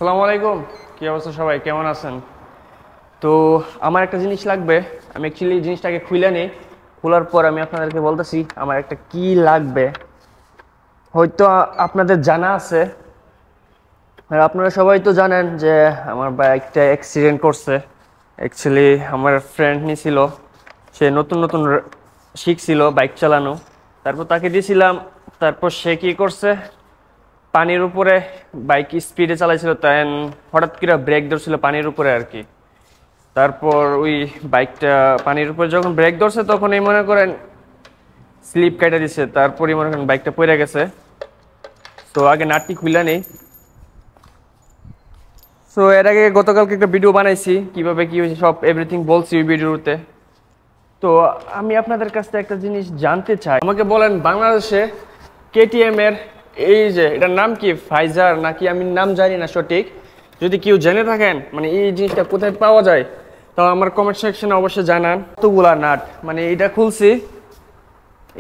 আসসালামু আলাইকুম। কি অবস্থা সবাই, কেমন আছেন? তো আমার একটা জিনিস লাগবে। আমি অ্যাকচুয়ালি জিনিসটাকে খুলে নিই। খোলার পর আমি আপনাদেরকে বলতেছি আমার একটা কি লাগবে। হয়তো আপনাদের জানা আছে, আর আপনারা সবাই তো জানেন যে আমার বাইকটা অ্যাক্সিডেন্ট করছে। অ্যাকচুয়ালি আমার ফ্রেন্ড নিছিল, সে নতুন নতুন শিখছিল বাইক চালানো। তারপর তাকে দিয়েছিলাম। তারপর সে কি করছে, পানির উপরে বাইক স্পিডে চালাইছিল, তাই হঠাৎ করে ব্রেক ধরছিল পানির উপরে আর কি। তারপর ওই বাইকটা পানির উপরে যখন ব্রেক ধরছে তখন এই মনে করেন স্লিপ কেটে দিছে, তারপরই মনে করেন বাইকটা পড়ে গেছে। তো আগে নাটটি খুলে নেই। সো এর আগে গতকালকে একটা ভিডিও বানাইছি কিভাবে কি হয়েছে, সব এভরিথিং বলছি ওই ভিডিওতে। তো আমি আপনাদের কাছ থেকে একটা জিনিস জানতে চাই, আমাকে বলেন বাংলাদেশে কেটিএম এর এই যে এটার নাম কি, ফাইজার নাকি, আমি নাম জানি না সঠিক। যদি কেউ জেনে থাকেন মানে এই জিনিসটা কোথায় পাওয়া যায়, তাও আমার কমেন্ট সেকশনে অবশ্যই জানান। এতগুলা নাট, মানে এটা খুলছি,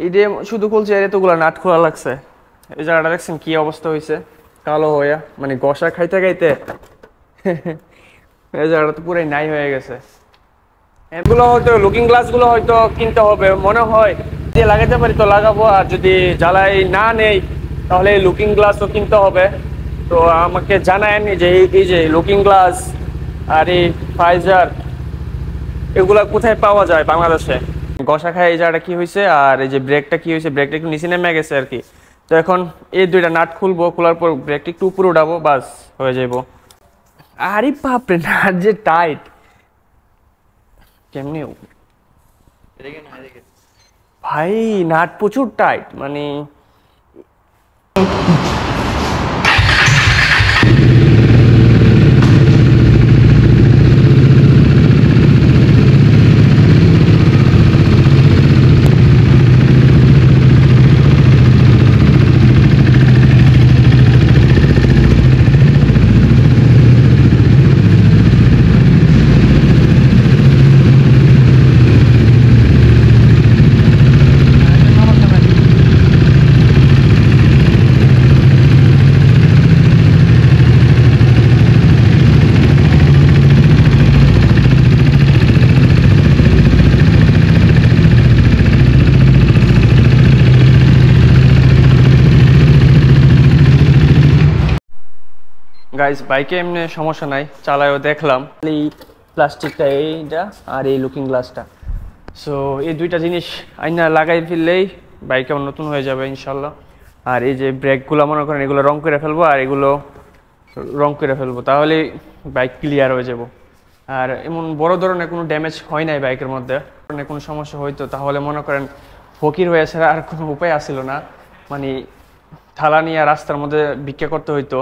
এই যে শুধু খুলছি আর এতগুলা নাট খোলা লাগছে। এই জায়গাটা দেখছেন কি অবস্থা হয়েছে, কালো হয়ে মানে গসা খাইতে খাইতে এই জায়গাটা তো পুরাই নাই হয়ে গেছে। এগুলো হয়তো লুকিং গ্লাস গুলো হয়তো কিনতে হবে মনে হয়, যে লাগাতে পারি তো লাগাবো, আর যদি জ্বালাই না নেই তাহলে লুকিং গ্লাসও কিনতে হবে। তো আমাকে জানায়েন যে এই যে লুকিং গ্লাস আর এই ফাইজার এগুলা কোথায় পাওয়া যায় বাংলাদেশে। গসা খায় এই জায়গাটা কি হয়েছে, আর এই যে ব্রেকটা কি হয়েছে, ব্রেকটা একটু নিচে নেমে গেছে আর কি। তো এখন এই দুইটা নাট খুলবো, খোলার পর ব্রেকটা একটু উপরে উঠাবো, বাস হয়ে যাবো। আরে বাপরে, নাট যে টাইট, কেমনি ভাই, নাট প্রচুর টাইট মানে। গাইস বাইকে এমনি সমস্যা নাই, চালায়ও দেখলাম। এই প্লাস্টিকটা এইটা আর এই লুকিং গ্লাসটা, সো এই দুইটা জিনিস আইনা লাগাই ফেললেই বাইক আমার নতুন হয়ে যাবে ইনশাল্লাহ। আর এই যে ব্রেকগুলো মনে করেন এগুলো রং করে ফেলবো, আর এগুলো রং করে ফেলবো, তাহলে বাইক ক্লিয়ার হয়ে যাব। আর এমন বড় ধরনের কোনো ড্যামেজ হয় নাই বাইকের মধ্যে। কোনো সমস্যা হইতো তাহলে মনে করেন ফকির হয়ে ছাড়া আর কোনো উপায় আসছিল না, মানে থালা নিয়ে রাস্তার মধ্যে ভিক্ষা করতে হইতো।